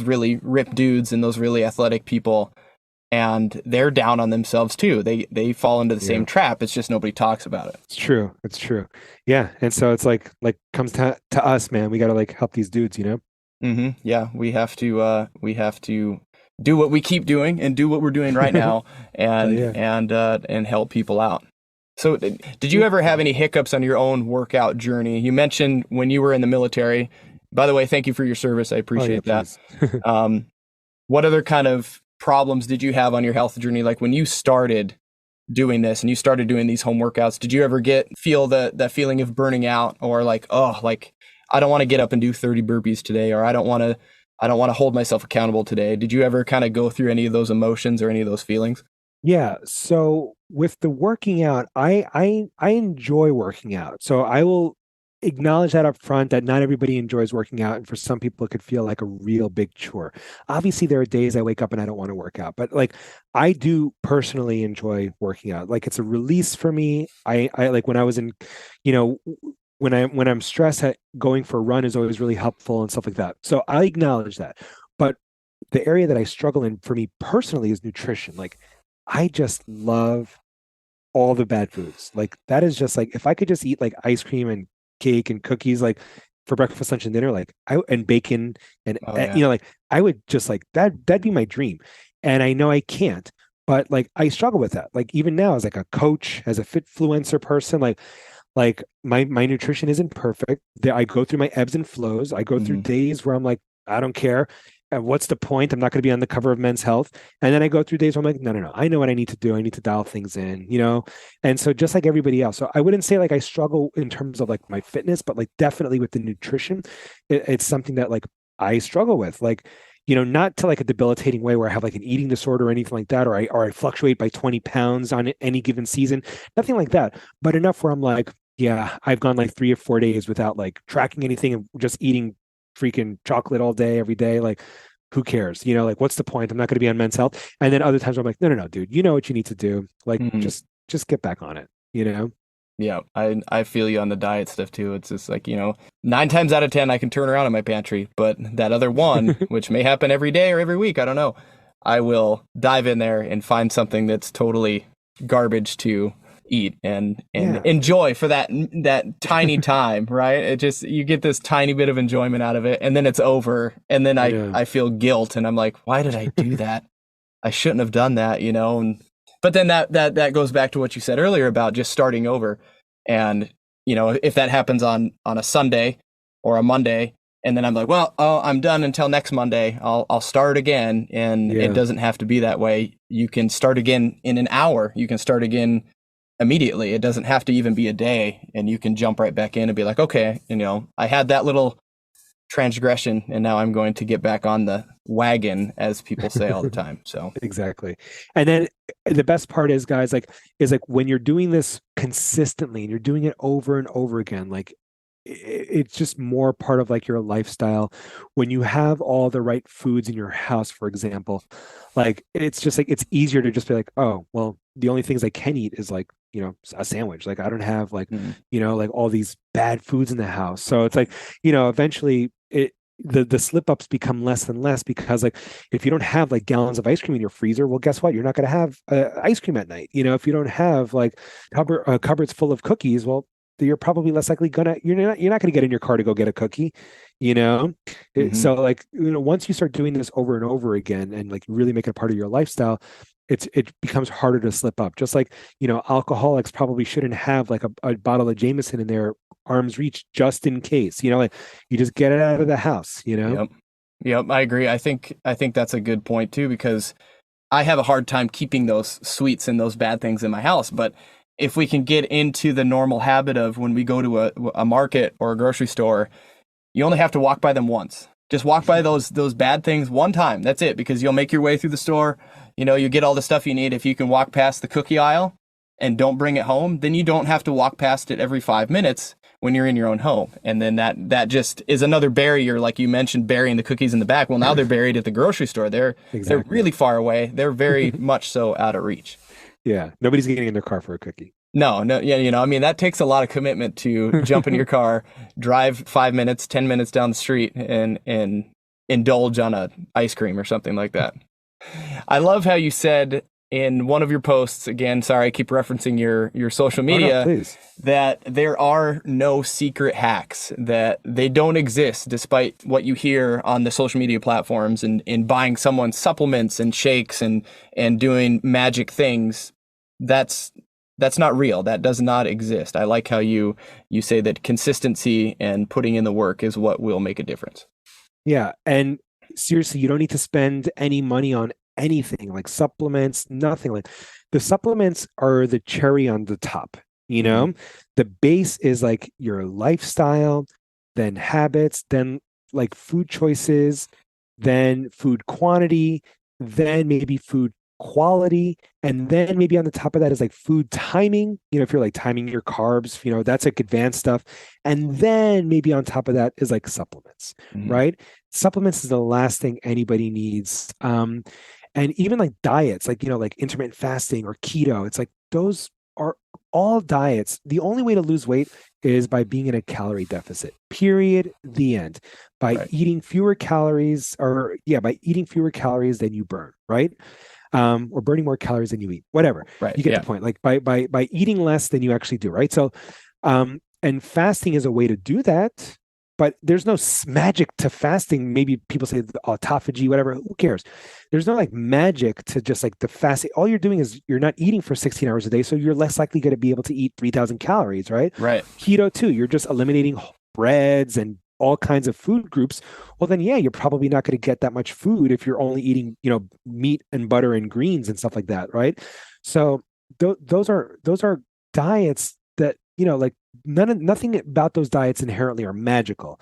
[SPEAKER 1] really ripped dudes and those really athletic people, and they're down on themselves too. They fall into the
[SPEAKER 2] Yeah,
[SPEAKER 1] same trap. It's just nobody talks about it.
[SPEAKER 2] it's true. It's true. Yeah, and so it's like comes to us, man. We got to like help these dudes,
[SPEAKER 1] Yeah, we have to do what we keep doing and do what we're doing right now,
[SPEAKER 2] Hell
[SPEAKER 1] and
[SPEAKER 2] yeah.
[SPEAKER 1] and help people out. So, did you ever have any hiccups on your own workout journey? You mentioned when you were in the military. By the way, thank you for your service. I
[SPEAKER 2] Oh yeah,
[SPEAKER 1] appreciate that.
[SPEAKER 2] please.
[SPEAKER 1] Um, what other kind of problems did you have on your health journey? Like when you started doing this and you started doing these home workouts, did you ever feel that feeling of burning out, or like, oh, like I don't want to get up and do 30 burpees today, or I don't want to hold myself accountable today? Did you ever kind of go through any of those emotions or any of those feelings?
[SPEAKER 2] Yeah, so with the working out, I enjoy working out. So I will acknowledge that up front that not everybody enjoys working out, and for some people it could feel like a real big chore. Obviously, there are days I wake up and I don't want to work out, but like I do personally enjoy working out. Like it's a release for me. I like when I was in, you know, when I'm stressed, going for a run is always really helpful and stuff like that. So I acknowledge that. But the area that I struggle in for me personally is nutrition. Like I just love all the bad foods. Like that is just like if I could just eat like ice cream and cake and cookies like for breakfast, lunch, and dinner, like I and bacon and
[SPEAKER 1] Oh yeah.
[SPEAKER 2] like I would just like that'd be my dream. And I know I can't, but like I struggle with that. Like even now as like a coach, as a fitfluencer person, like my nutrition isn't perfect. I go through my ebbs and flows. I go through
[SPEAKER 1] Hmm.
[SPEAKER 2] days where I'm like, I don't care. What's the point? I'm not going to be on the cover of Men's Health. And then I go through days where I'm like, no, no, no. I know what I need to do. I need to dial things in. And so just like everybody else. So I wouldn't say like I struggle in terms of like my fitness, but like definitely with the nutrition, it's something that like I struggle with. Like, not to like a debilitating way where I have like an eating disorder or anything like that, or I fluctuate by 20 pounds on any given season. Nothing like that. But enough where I'm like, yeah, I've gone like 3 or 4 days without like tracking anything and just eating freaking chocolate all day, every day. Like, who cares? Like, what's the point? I'm not going to be on Men's Health. And then other times I'm like, no, no, no, dude, you know what you need to do. Like,
[SPEAKER 1] Hmm.
[SPEAKER 2] just get back on it.
[SPEAKER 1] Yeah, I feel you on the diet stuff too. It's just like, 9 times out of 10 I can turn around in my pantry, but that other one, which may happen every day or every week, I don't know, I will dive in there and find something that's totally garbage to eat and
[SPEAKER 2] Yeah.
[SPEAKER 1] enjoy for that tiny time, right? It just, you get this tiny bit of enjoyment out of it, and then it's over, and then
[SPEAKER 2] I
[SPEAKER 1] I
[SPEAKER 2] know.
[SPEAKER 1] I feel guilt, and I'm like, why did I do that? I shouldn't have done that, and but then that goes back to what you said earlier about just starting over. And if that happens on a Sunday or a Monday, and then I'm like, well, oh, I'm done until next Monday. I'll start again, and it
[SPEAKER 2] Yeah.
[SPEAKER 1] doesn't have to be that way. You can start again in an hour. You can start again immediately. It doesn't have to even be a day, and you can jump right back in and be like, okay, I had that little transgression, and now I'm going to get back on the wagon, as people say all the time. So
[SPEAKER 2] Exactly. And then the best part is, guys, is when you're doing this consistently and you're doing it over and over again, like it's just more part of like your lifestyle. When you have all the right foods in your house, for example, like it's just like it's easier to just be like, oh, well, the only things I can eat is like, a sandwich. Like I don't have like, like all these bad foods in the house. So it's like, eventually the slip ups become less and less, because like if you don't have like gallons of ice cream in your freezer, well, guess what? You're not going to have ice cream at night. If you don't have like cupboards full of cookies, well, you're probably less likely you're not going to get in your car to go get a cookie. So like, once you start doing this over and over again and like really make it a part of your lifestyle, it becomes harder to slip up. Just like, alcoholics probably shouldn't have like a bottle of Jameson in their arm's reach just in case. Like you just get it out of the house.
[SPEAKER 1] Yep, I agree. I think that's a good point too, because I have a hard time keeping those sweets and those bad things in my house. But if we can get into the normal habit of when we go to a market or a grocery store, you only have to walk by them once. Just walk by those bad things one time. That's it, because you'll make your way through the store. You get all the stuff you need. If you can walk past the cookie aisle and don't bring it home, then you don't have to walk past it every 5 minutes when you're in your own home. And then that just is another barrier, like you mentioned, burying the cookies in the back. Well, now they're buried at the grocery store. They're really far away. They're very much so out of reach.
[SPEAKER 2] Yeah, nobody's getting in their car for a cookie.
[SPEAKER 1] No, yeah, I mean, that takes a lot of commitment to jump in your car, drive 5 minutes, 10 minutes down the street, and indulge on a ice cream or something like that. I love how you said in one of your posts, again, sorry, I keep referencing your social media, that there are no secret hacks, that they don't exist, despite what you hear on the social media platforms and in buying someone's supplements and shakes and doing magic things. That's not real. That does not exist. I like how you say that consistency and putting in the work is what will make a difference.
[SPEAKER 2] Yeah. And seriously, you don't need to spend any money on anything like supplements, nothing. Like the supplements are the cherry on the top. The base is like your lifestyle, then habits, then like food choices, then food quantity, then maybe food quality, and then maybe on the top of that is like food timing. If you're like timing your carbs, that's like advanced stuff. And then maybe on top of that is like supplements, right? Supplements is the last thing anybody needs. And even like diets, like like intermittent fasting or keto, it's like those are all diets. The only way to lose weight is by being in a calorie deficit, period, the end. By eating fewer calories, by eating fewer calories than you burn, right? Or burning more calories than you eat, whatever.
[SPEAKER 1] Right.
[SPEAKER 2] You get the point. Like by eating less than you actually do, right? So, and fasting is a way to do that, but there's no magic to fasting. Maybe people say autophagy, whatever. Who cares? There's no like magic to just like the fasting. All you're doing is you're not eating for 16 hours a day, so you're less likely going to be able to eat 3,000 calories, right?
[SPEAKER 1] Right.
[SPEAKER 2] Keto too. You're just eliminating breads and all kinds of food groups. Well, then, yeah, you're probably not going to get that much food if you're only eating, meat and butter and greens and stuff like that, right? So those are diets that, like nothing about those diets inherently are magical.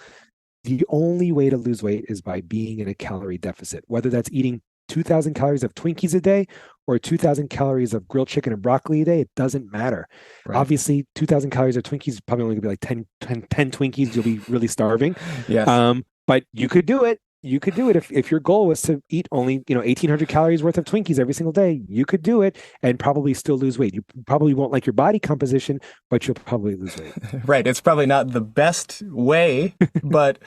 [SPEAKER 2] The only way to lose weight is by being in a calorie deficit, whether that's eating 2,000 calories of Twinkies a day or 2,000 calories of grilled chicken and broccoli a day. It doesn't matter. Right. Obviously, 2,000 calories of Twinkies is probably only going to be like 10 Twinkies. You'll be really starving.
[SPEAKER 1] Yes.
[SPEAKER 2] But you could do it. You could do it if your goal was to eat only 1,800 calories worth of Twinkies every single day. You could do it and probably still lose weight. You probably won't like your body composition, but you'll probably lose weight.
[SPEAKER 1] Right. It's probably not the best way, but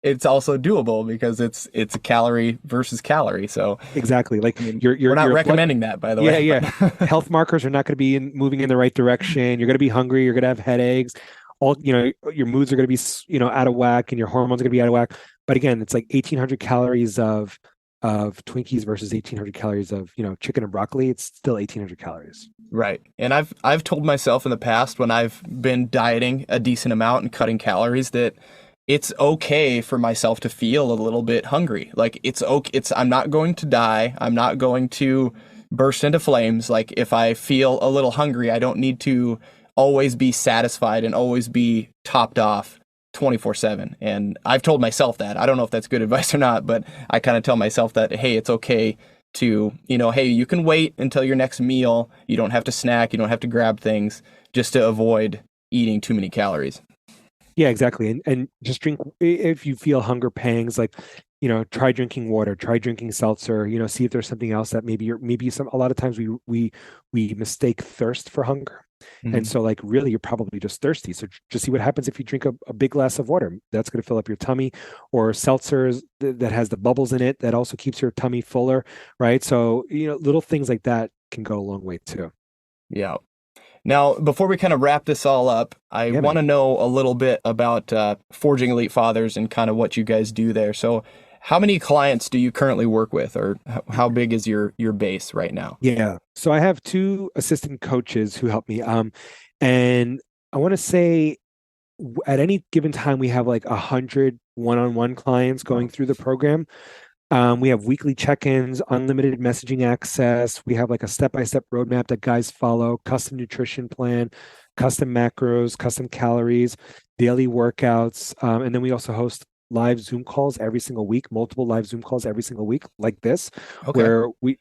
[SPEAKER 1] it's also doable because it's a calorie versus calorie. So
[SPEAKER 2] exactly, like
[SPEAKER 1] we're not recommending that, by the way.
[SPEAKER 2] Yeah. Health markers are not going to be moving in the right direction. You're going to be hungry. You're going to have headaches. All your moods are going to be out of whack, and your hormones are going to be out of whack. But again, it's like 1,800 calories of Twinkies versus 1,800 calories of chicken and broccoli. It's still 1,800 calories.
[SPEAKER 1] Right. And I've told myself in the past when I've been dieting a decent amount and cutting calories that it's okay for myself to feel a little bit hungry. Like it's okay. I'm not going to die. I'm not going to burst into flames. Like if I feel a little hungry, I don't need to always be satisfied and always be topped off. 24/7. And I've told myself that. I don't know if that's good advice or not, but I kind of tell myself that, hey, it's okay to, hey, you can wait until your next meal. You don't have to snack. You don't have to grab things just to avoid eating too many calories.
[SPEAKER 2] Yeah, exactly. And just drink if you feel hunger pangs, like, try drinking water, try drinking seltzer, see if there's something else that maybe a lot of times we mistake thirst for hunger.
[SPEAKER 1] Mm-hmm.
[SPEAKER 2] And so like really you're probably just thirsty. So just see what happens if you drink a big glass of water. That's going to fill up your tummy, or seltzers that has the bubbles in it that also keeps your tummy fuller, right? So, little things like that can go a long way too.
[SPEAKER 1] Yeah. Now, before we kind of wrap this all up, I want to know a little bit about Forging Elite Fathers and kind of what you guys do there. So how many clients do you currently work with, or how big is your base right now?
[SPEAKER 2] Yeah. So I have 2 assistant coaches who help me. And I want to say at any given time, we have like 100 one-on-one clients going through the program. We have weekly check-ins, unlimited messaging access. We have like a step-by-step roadmap that guys follow, custom nutrition plan, custom macros, custom calories, daily workouts. And then we also host live Zoom calls every single week, multiple live Zoom calls every single week like this, where we,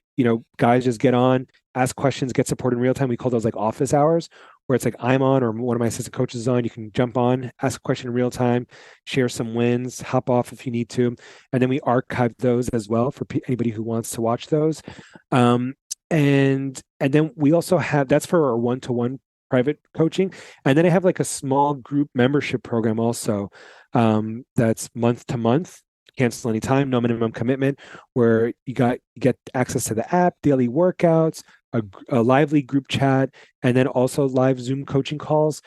[SPEAKER 2] guys just get on, ask questions, get support in real time. We call those like office hours, where it's like I'm on or one of my assistant coaches is on. You can jump on, ask a question in real time, share some wins, hop off if you need to. And then we archive those as well for anybody who wants to watch those. And then we also have, that's for our one-to-one private coaching. And then I have like a small group membership program also, that's month to month, cancel anytime, no minimum commitment, where you get access to the app, daily workouts, a lively group chat, and then also live Zoom coaching calls.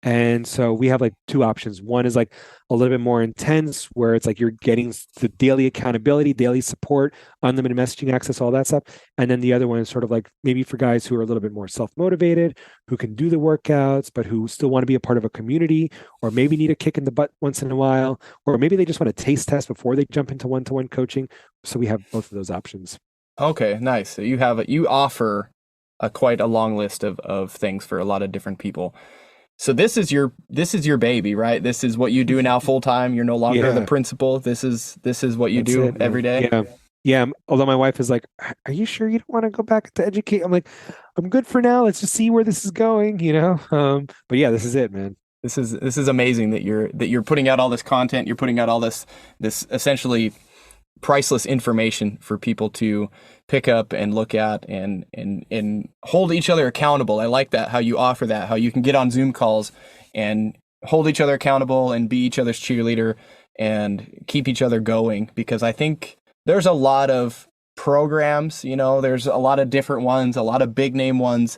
[SPEAKER 2] And so we have like 2 options. One is like a little bit more intense, where it's like you're getting the daily accountability, daily support, unlimited messaging access, all that stuff. And then the other one is sort of like maybe for guys who are a little bit more self-motivated, who can do the workouts, but who still want to be a part of a community, or maybe need a kick in the butt once in a while, or maybe they just want to taste test before they jump into one-to-one coaching. So we have both of those options.
[SPEAKER 1] Okay, nice. So you offer quite a long list of things for a lot of different people. So this is your baby, right? This is what you do now full time. You're no longer the principal. This is what you do every day.
[SPEAKER 2] Yeah. Yeah. Although my wife is like, "Are you sure you don't want to go back to educate?" I'm like, "I'm good for now. Let's just see where this is going." But yeah, this is it, man.
[SPEAKER 1] This is amazing that you're putting out all this content. You're putting out all this essentially priceless information for people to pick up and look at and hold each other accountable. I like that, how you offer that, how you can get on Zoom calls and hold each other accountable and be each other's cheerleader and keep each other going. Because I think there's a lot of programs, there's a lot of different ones, a lot of big name ones.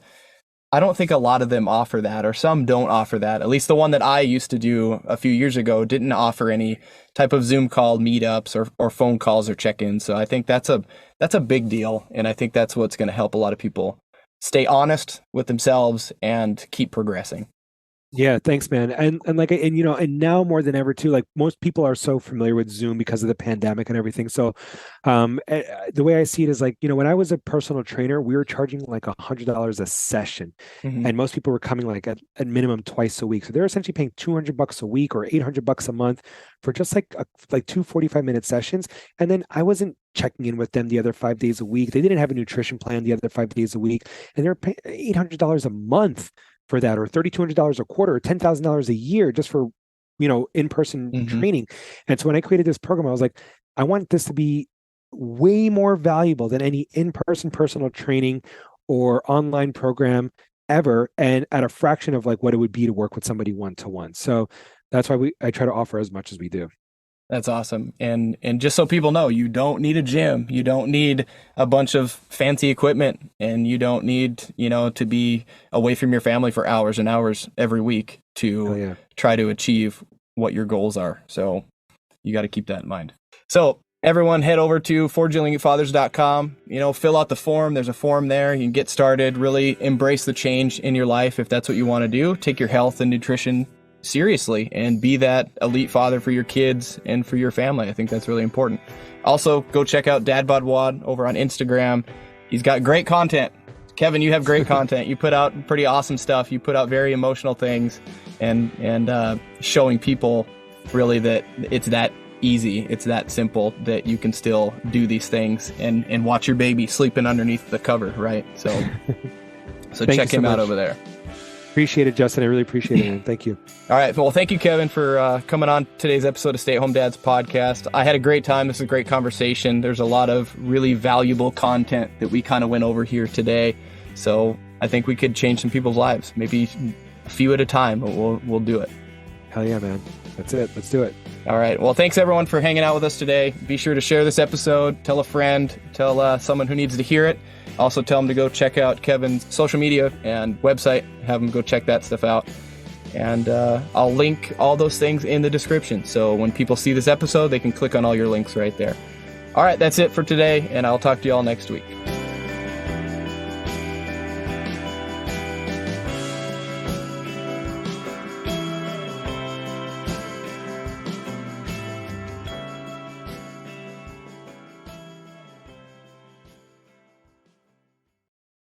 [SPEAKER 1] I don't think a lot of them offer that, or some don't offer that. At least the one that I used to do a few years ago didn't offer any type of Zoom call meetups or phone calls or check-ins. So I think that's a big deal. And I think that's what's going to help a lot of people stay honest with themselves and keep progressing.
[SPEAKER 2] Yeah, thanks, man. And now more than ever too, like most people are so familiar with Zoom because of the pandemic and everything. So the way I see it is like, when I was a personal trainer, we were charging like $100 a session. Mm-hmm. And most people were coming like at minimum twice a week. So they're essentially paying $200 a week or $800 a month for just like 2 45-minute sessions. And then I wasn't checking in with them the other 5 days a week. They didn't have a nutrition plan the other 5 days a week. And they're paying $800 a month for that, or $3,200 a quarter, or $10,000 a year just for, in-person mm-hmm. training. And so when I created this program, I was like, I want this to be way more valuable than any in-person personal training or online program ever, and at a fraction of like what it would be to work with somebody one-to-one. So that's why I try to offer as much as we do.
[SPEAKER 1] That's awesome. And just so people know, you don't need a gym. You don't need a bunch of fancy equipment, and you don't need, to be away from your family for hours and hours every week to try to achieve what your goals are. So you got to keep that in mind. So everyone head over to forgelingfathers.com, fill out the form. There's a form there. You can get started, really embrace the change in your life. If that's what you want to do, take your health and nutrition seriously and be that elite father for your kids and for your family. I think that's really important. Also, go check out Dad Bod Wad over on Instagram. He's got great content. Kevin, you have great content. You put out pretty awesome stuff. You put out very emotional things, and showing people really that it's that easy, it's that simple, that you can still do these things and watch your baby sleeping underneath the cover, right? So check him out over there.
[SPEAKER 2] Appreciate it, Justin. I really appreciate it, man. Thank you.
[SPEAKER 1] All right. Well, thank you, Kevin, for coming on today's episode of Stay at Home Dads podcast. I had a great time. This is a great conversation. There's a lot of really valuable content that we kind of went over here today. So I think we could change some people's lives, maybe a few at a time, but we'll do it.
[SPEAKER 2] Hell yeah, man. That's it. Let's do it.
[SPEAKER 1] All right. Well, thanks everyone for hanging out with us today. Be sure to share this episode, tell a friend, tell someone who needs to hear it. Also tell them to go check out Kevin's social media and website, have them go check that stuff out. And I'll link all those things in the description. So when people see this episode, they can click on all your links right there. All right. That's it for today. And I'll talk to you all next week.